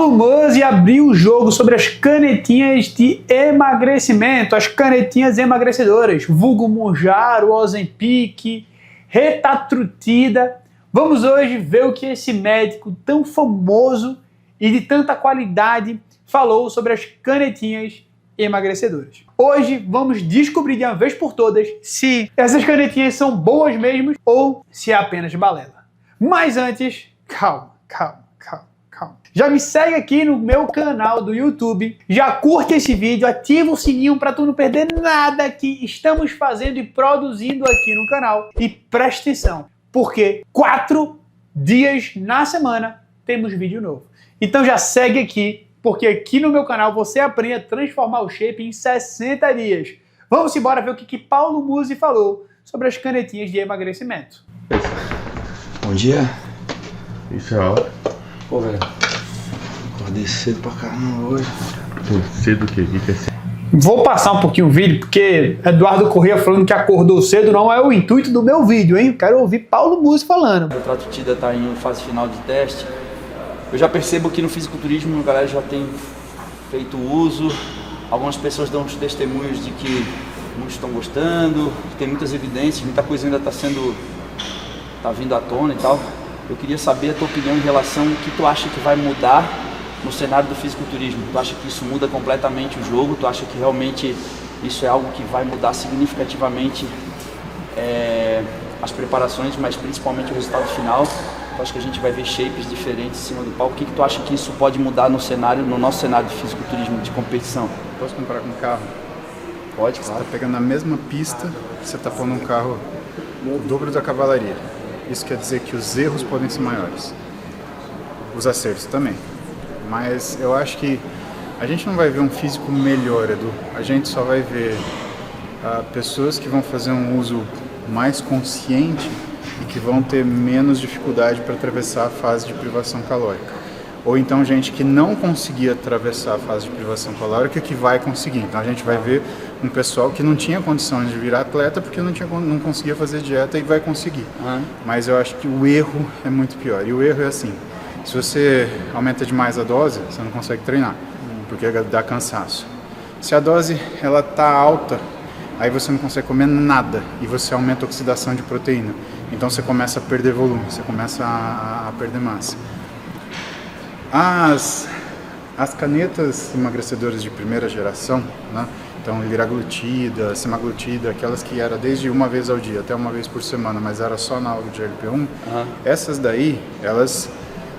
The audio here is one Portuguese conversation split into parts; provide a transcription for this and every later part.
Paulo Musi abriu o jogo sobre as canetinhas de emagrecimento, as canetinhas emagrecedoras, vulgo Mounjaro, Ozempic, Retatrutida. Vamos hoje ver o que esse médico tão famoso e de tanta qualidade falou sobre as canetinhas emagrecedoras. Hoje vamos descobrir de uma vez por todas se essas canetinhas são boas mesmo ou se é apenas balela. Mas antes, calma. Já me segue aqui no meu canal do YouTube, já curte esse vídeo, ativa o sininho para tu não perder nada que estamos fazendo e produzindo aqui no canal. E presta atenção, porque 4 dias na semana temos vídeo novo. Então já segue aqui, porque aqui no meu canal você aprende a transformar o shape em 60 dias. Vamos embora ver o que Paulo Musi falou sobre as canetinhas de emagrecimento. Bom dia. Isso é hora. Pô, velho, acordei cedo pra caramba hoje. Cedo o quê? O que é cedo? Vou passar um pouquinho o vídeo, porque Eduardo Corrêa falando que acordou cedo não é o intuito do meu vídeo, hein? Quero ouvir Paulo Musi falando. O Retatrutida está em fase final de teste. Eu já percebo que no fisiculturismo a galera já tem feito uso. Algumas pessoas dão os testemunhos de que muitos estão gostando, tem muitas evidências, muita coisa ainda tá vindo à tona e tal. Eu queria saber a tua opinião em relação ao que tu acha que vai mudar no cenário do fisiculturismo. Tu acha que isso muda completamente o jogo? Tu acha que realmente isso é algo que vai mudar significativamente as preparações, mas principalmente o resultado final? Tu acha que a gente vai ver shapes diferentes em cima do palco? O que tu acha que isso pode mudar no nosso cenário de fisiculturismo, de competição? Posso comparar com um carro? Pode, Você claro. está pegando na mesma pista, você está pondo um carro o dobro da cavalaria. Isso quer dizer que os erros podem ser maiores. Os acertos também. Mas eu acho que a gente não vai ver um físico melhor, Edu. A gente só vai ver pessoas que vão fazer um uso mais consciente e que vão ter menos dificuldade para atravessar a fase de privação calórica. Ou então gente que não conseguia atravessar a fase de privação calórica que vai conseguir. Então a gente vai ver um pessoal que não tinha condições de virar atleta porque não conseguia fazer dieta e vai conseguir. Mas eu acho que o erro é muito pior. E o erro é assim, se você aumenta demais a dose, você não consegue treinar, porque dá cansaço. Se a dose ela tá alta, aí você não consegue comer nada e você aumenta a oxidação de proteína. Então você começa a perder volume, você começa a perder massa. As canetas emagrecedoras de primeira geração, né? Então liraglutida, semaglutida, aquelas que era desde uma vez ao dia até uma vez por semana, mas era só análogo de GLP-1, essas daí, elas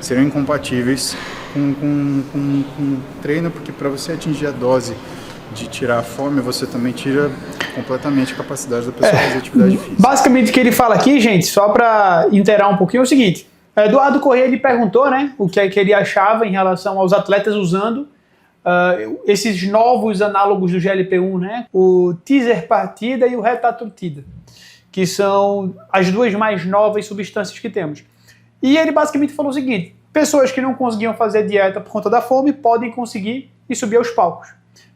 seriam incompatíveis com treino, porque para você atingir a dose de tirar a fome, você também tira completamente a capacidade da pessoa fazer atividade física. Basicamente o que ele fala aqui, gente, só para inteirar um pouquinho, é o seguinte. Eduardo Corrêa ele perguntou, né, o que é que ele achava em relação aos atletas usando esses novos análogos do GLP-1, né, o tirzepatida e o retatrutida, que são as duas mais novas substâncias que temos. E ele basicamente falou o seguinte: pessoas que não conseguiam fazer dieta por conta da fome podem conseguir e subir aos palcos.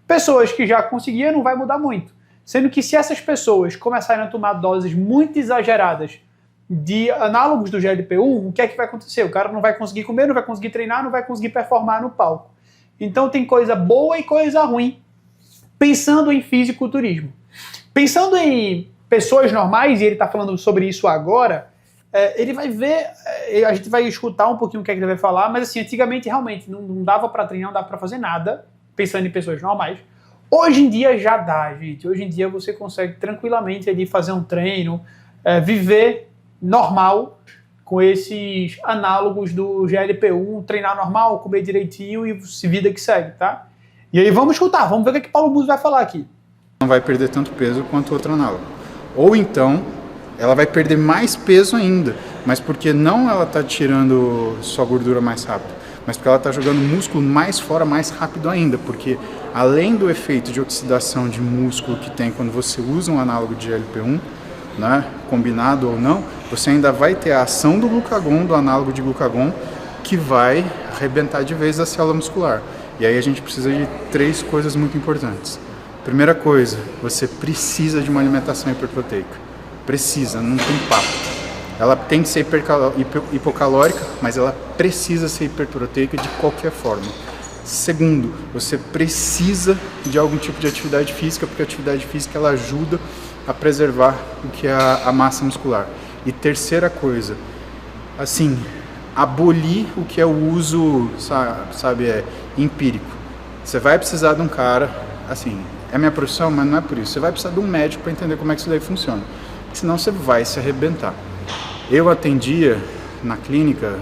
Pessoas que já conseguiam não vai mudar muito. Sendo que se essas pessoas começarem a tomar doses muito exageradas de análogos do GLP-1, o que é que vai acontecer? O cara não vai conseguir comer, não vai conseguir treinar, não vai conseguir performar no palco. Então tem coisa boa e coisa ruim, pensando em fisiculturismo. Pensando em pessoas normais, e ele está falando sobre isso agora, ele vai ver, a gente vai escutar um pouquinho o que é que ele vai falar, mas assim, antigamente realmente não dava para treinar, não dava para fazer nada, pensando em pessoas normais. Hoje em dia já dá, gente. Hoje em dia você consegue tranquilamente ali fazer um treino, viver normal com esses análogos do GLP-1, treinar normal, comer direitinho e vida que segue, tá? E aí vamos escutar, vamos ver o que Paulo Musi vai falar aqui. Não vai perder tanto peso quanto o outro análogo. Ou então, ela vai perder mais peso ainda, mas porque não ela está tirando só gordura mais rápido, mas porque ela está jogando músculo mais fora mais rápido ainda, porque além do efeito de oxidação de músculo que tem quando você usa um análogo de GLP-1, né, combinado ou não, você ainda vai ter a ação do glucagon, do análogo de glucagon, que vai arrebentar de vez a célula muscular. E aí a gente precisa de 3 coisas muito importantes. Primeira coisa, você precisa de uma alimentação hiperproteica. Precisa, não tem papo. Ela tem que ser hipocalórica, mas ela precisa ser hiperproteica de qualquer forma. Segundo, você precisa de algum tipo de atividade física, porque a atividade física ela ajuda a preservar o que é a massa muscular. E terceira coisa, assim, abolir o que é o uso, sabe, empírico. Você vai precisar de um cara, assim, é minha profissão, mas não é por isso. Você vai precisar de um médico para entender como é que isso daí funciona. Senão você vai se arrebentar. Eu atendia na clínica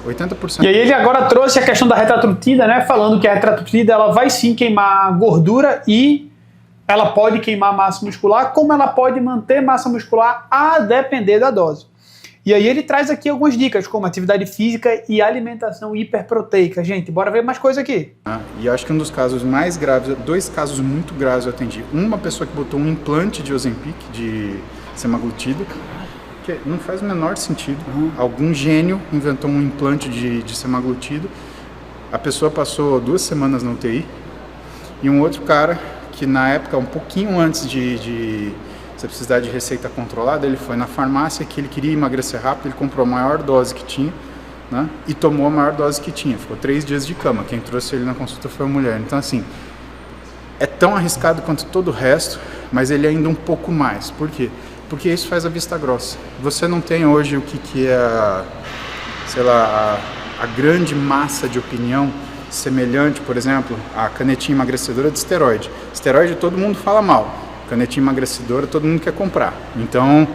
80%. E aí ele agora trouxe a questão da retratrutida, né? Falando que a retratrutida ela vai sim queimar gordura e ela pode queimar massa muscular, como ela pode manter massa muscular a depender da dose. E aí ele traz aqui algumas dicas, como atividade física e alimentação hiperproteica. Gente, bora ver mais coisa aqui. E acho que um dos casos mais graves, 2 casos muito graves eu atendi. Uma pessoa que botou um implante de Ozempic, de semaglutida, que não faz o menor sentido. Algum gênio inventou um implante de semaglutida. A pessoa passou 2 semanas na UTI. E um outro cara que na época, um pouquinho antes de você precisar de receita controlada, ele foi na farmácia que ele queria emagrecer rápido, ele comprou a maior dose que tinha, né, e tomou a maior dose que tinha. Ficou 3 dias de cama. Quem trouxe ele na consulta foi a mulher. Então, assim, é tão arriscado quanto todo o resto, mas ele é ainda um pouco mais. Por quê? Porque isso faz a vista grossa. Você não tem hoje o que é, sei lá, a grande massa de opinião semelhante, por exemplo, à canetinha emagrecedora de esteroide. Esteroide todo mundo fala mal, canetinha emagrecedora todo mundo quer comprar. Então,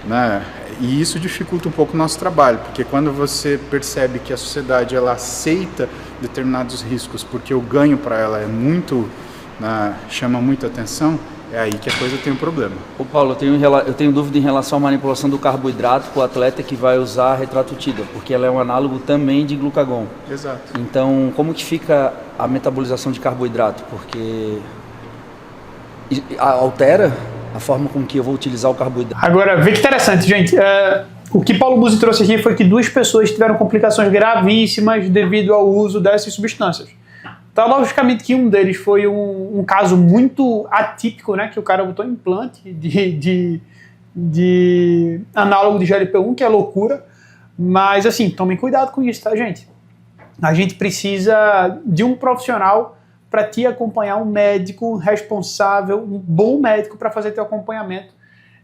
né, e isso dificulta um pouco o nosso trabalho, porque quando você percebe que a sociedade ela aceita determinados riscos porque o ganho para ela é muito, né, chama muita atenção, é aí que a coisa tem um problema. Ô Paulo, eu tenho dúvida em relação à manipulação do carboidrato para o atleta que vai usar a retratrutida, porque ela é um análogo também de glucagon. Exato. Então, como que fica a metabolização de carboidrato? Porque altera a forma com que eu vou utilizar o carboidrato. Agora, vê que interessante, gente. O que Paulo Buzzi trouxe aqui foi que 2 pessoas tiveram complicações gravíssimas devido ao uso dessas substâncias. Então, logicamente que um deles foi um caso muito atípico, né? Que o cara botou implante de análogo de GLP-1, que é loucura. Mas, assim, tomem cuidado com isso, tá, gente? A gente precisa de um profissional para te acompanhar, um médico responsável, um bom médico para fazer teu acompanhamento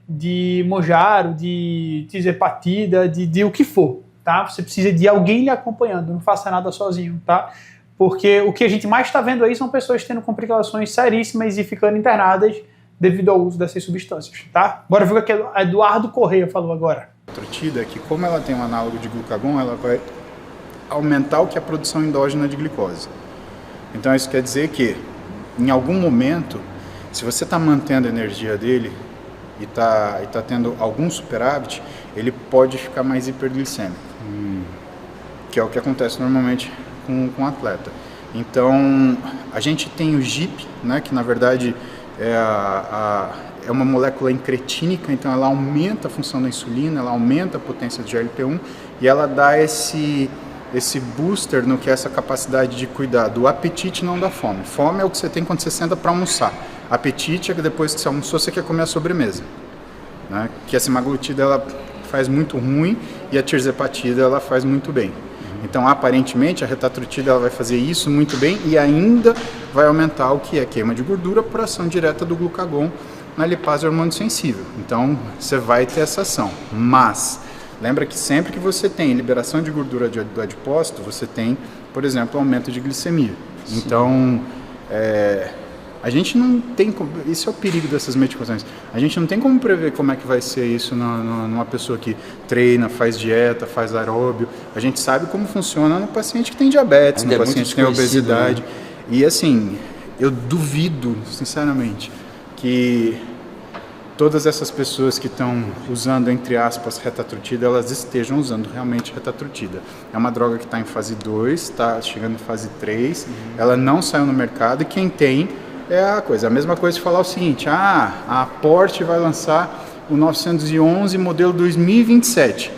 de Mounjaro, de tirzepatida, de o que for, tá? Você precisa de alguém lhe acompanhando, não faça nada sozinho, tá? Porque o que a gente mais está vendo aí são pessoas tendo complicações seríssimas e ficando internadas devido ao uso dessas substâncias, tá? Bora ver o que o Eduardo Correia falou agora. A retratrutida é que, como ela tem um análogo de glucagon, ela vai aumentar o que é a produção endógena de glicose. Então isso quer dizer que, em algum momento, se você está mantendo a energia dele e está tendo algum superávit, ele pode ficar mais hiperglicêmico, que é o que acontece normalmente com o atleta. Então, a gente tem o GIP, né, que na verdade é uma molécula incretínica, então ela aumenta a função da insulina, ela aumenta a potência de GLP-1 e ela dá esse booster no que é essa capacidade de cuidar do apetite, não da fome. Fome é o que você tem quando você senta para almoçar. Apetite é que depois que você almoçou, você quer comer a sobremesa, né? Que a semaglutida ela faz muito ruim e a tirzepatida ela faz muito bem. Então, aparentemente, a retratrutida ela vai fazer isso muito bem e ainda vai aumentar o que é queima de gordura por ação direta do glucagon na lipase hormônio sensível. Então, você vai ter essa ação. Mas, lembra que sempre que você tem liberação de gordura do adipócito, você tem, por exemplo, aumento de glicemia. Sim. Então, a gente não tem, isso é o perigo dessas medicações, a gente não tem como prever como é que vai ser isso numa pessoa que treina, faz dieta, faz aeróbio. A gente sabe como funciona no paciente que tem diabetes, no paciente que tem obesidade. Né? E assim, eu duvido, sinceramente, que todas essas pessoas que estão usando, entre aspas, retratrutida, elas estejam usando realmente retratrutida. É uma droga que está em fase 2, está chegando em fase 3, ela não saiu no mercado e quem tem é a coisa. A mesma coisa de falar o seguinte, a Porsche vai lançar o 911 modelo 2027.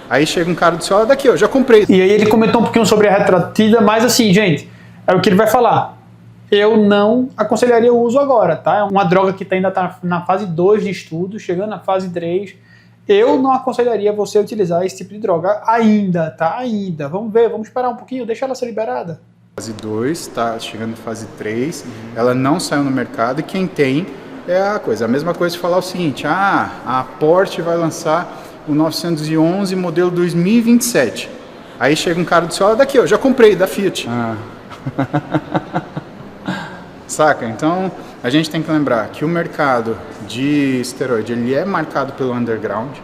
Aí chega um cara do seu lado, daqui, ó, já comprei. E aí ele comentou um pouquinho sobre a retratrutida, mas assim, gente, é o que ele vai falar. Eu não aconselharia o uso agora, tá? É uma droga que ainda está na fase 2 de estudo, chegando na fase 3. Eu não aconselharia você a utilizar esse tipo de droga ainda, tá? Ainda. Vamos ver, vamos esperar um pouquinho, deixa ela ser liberada. Fase 2, tá chegando em fase 3, ela não saiu no mercado e quem tem é a coisa. A mesma coisa de falar o seguinte, a Porsche vai lançar o 911 modelo 2027. Aí chega um cara do seu, daqui, eu já comprei, da Fiat. Saca? Então, a gente tem que lembrar que o mercado de esteroide, ele é marcado pelo underground,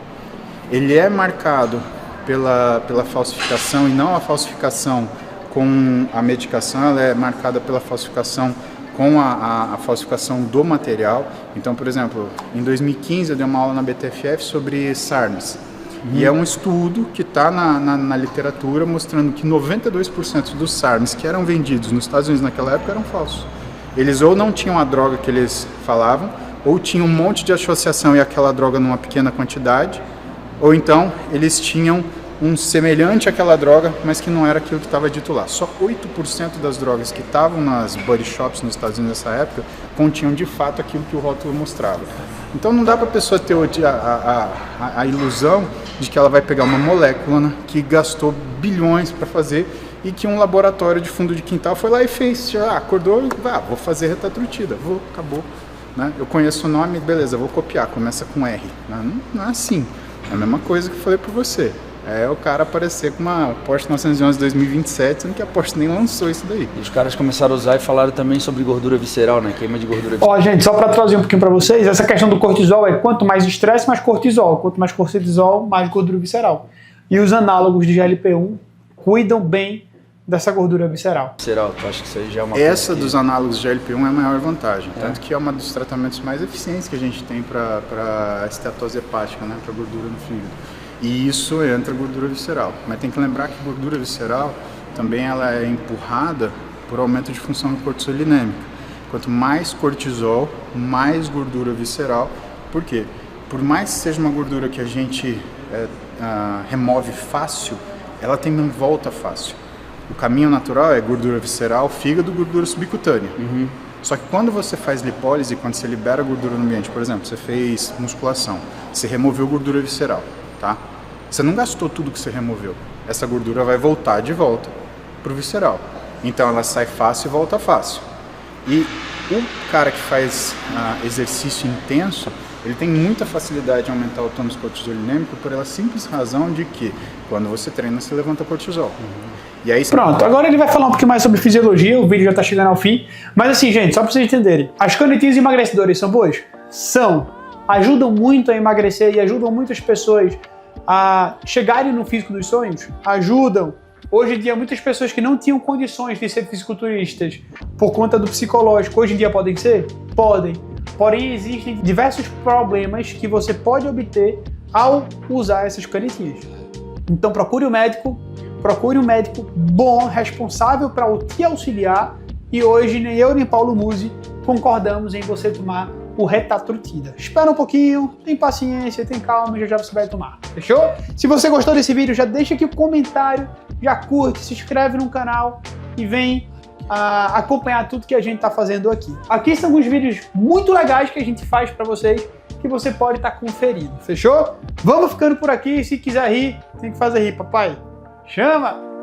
ele é marcado pela falsificação e não a falsificação com a medicação, ela é marcada pela falsificação com a falsificação do material. Então, por exemplo, em 2015 eu dei uma aula na BTFF sobre SARMs. E é um estudo que está na literatura mostrando que 92% dos SARMs que eram vendidos nos Estados Unidos naquela época eram falsos. Eles ou não tinham a droga que eles falavam, ou tinham um monte de associação e aquela droga numa pequena quantidade, ou então eles tinham um semelhante àquela droga, mas que não era aquilo que estava dito lá. Só 8% das drogas que estavam nas body shops nos Estados Unidos nessa época continham de fato aquilo que o rótulo mostrava. Então não dá para a pessoa ter a ilusão de que ela vai pegar uma molécula, né, que gastou bilhões para fazer e que um laboratório de fundo de quintal foi lá e fez, já acordou e vou fazer retatrutida, acabou. Né? Eu conheço o nome, beleza, vou copiar, começa com R. Não é assim, é a mesma coisa que eu falei para você. É o cara aparecer com uma Porsche 911 2027, sendo que a Porsche nem lançou isso daí. E os caras começaram a usar e falaram também sobre gordura visceral, né? Queima de gordura visceral. Ó, gente, só para trazer um pouquinho para vocês, essa questão do cortisol é quanto mais estresse, mais cortisol. Quanto mais cortisol, mais gordura visceral. E os análogos de GLP-1 cuidam bem dessa gordura visceral. Visceral, tu acha que isso aí já é uma Essa coisa dos análogos de GLP-1 é a maior vantagem. Tanto que é um dos tratamentos mais eficientes que a gente tem para esteatose hepática, né? Para gordura no fígado. E isso entra gordura visceral. Mas tem que lembrar que gordura visceral também ela é empurrada por aumento de função cortisolinêmica. Quanto mais cortisol, mais gordura visceral. Por quê? Por mais que seja uma gordura que a gente remove fácil, ela também volta fácil. O caminho natural é gordura visceral, fígado, gordura subcutânea. Só que quando você faz lipólise, quando você libera gordura no ambiente, por exemplo, você fez musculação, você removeu gordura visceral. Tá? Você não gastou tudo que você removeu. Essa gordura vai voltar de volta para o visceral. Então ela sai fácil e volta fácil. E o cara que faz exercício intenso, ele tem muita facilidade em aumentar o tônus cortisolinêmico por ela simples razão de que quando você treina, você levanta cortisol. E aí, pronto, agora ele vai falar um pouquinho mais sobre fisiologia, o vídeo já está chegando ao fim. Mas assim, gente, só para vocês entenderem, as canetinhas emagrecedoras são boas? São. Ajudam muito a emagrecer e ajudam muitas pessoas a chegarem no físico dos sonhos? Ajudam. Hoje em dia, muitas pessoas que não tinham condições de ser fisiculturistas por conta do psicológico, hoje em dia podem ser? Podem. Porém, existem diversos problemas que você pode obter ao usar essas canetinhas. Então procure um médico bom, responsável para te auxiliar. E hoje nem eu nem Paulo Musi concordamos em você tomar o retatrutida. Espera um pouquinho, tem paciência, tem calma, já você vai tomar. Fechou? Se você gostou desse vídeo, já deixa aqui o comentário, já curte, se inscreve no canal e vem acompanhar tudo que a gente está fazendo aqui. Aqui são alguns vídeos muito legais que a gente faz para vocês, que você pode estar conferindo. Fechou? Vamos ficando por aqui. Se quiser rir, tem que fazer rir, papai. Chama!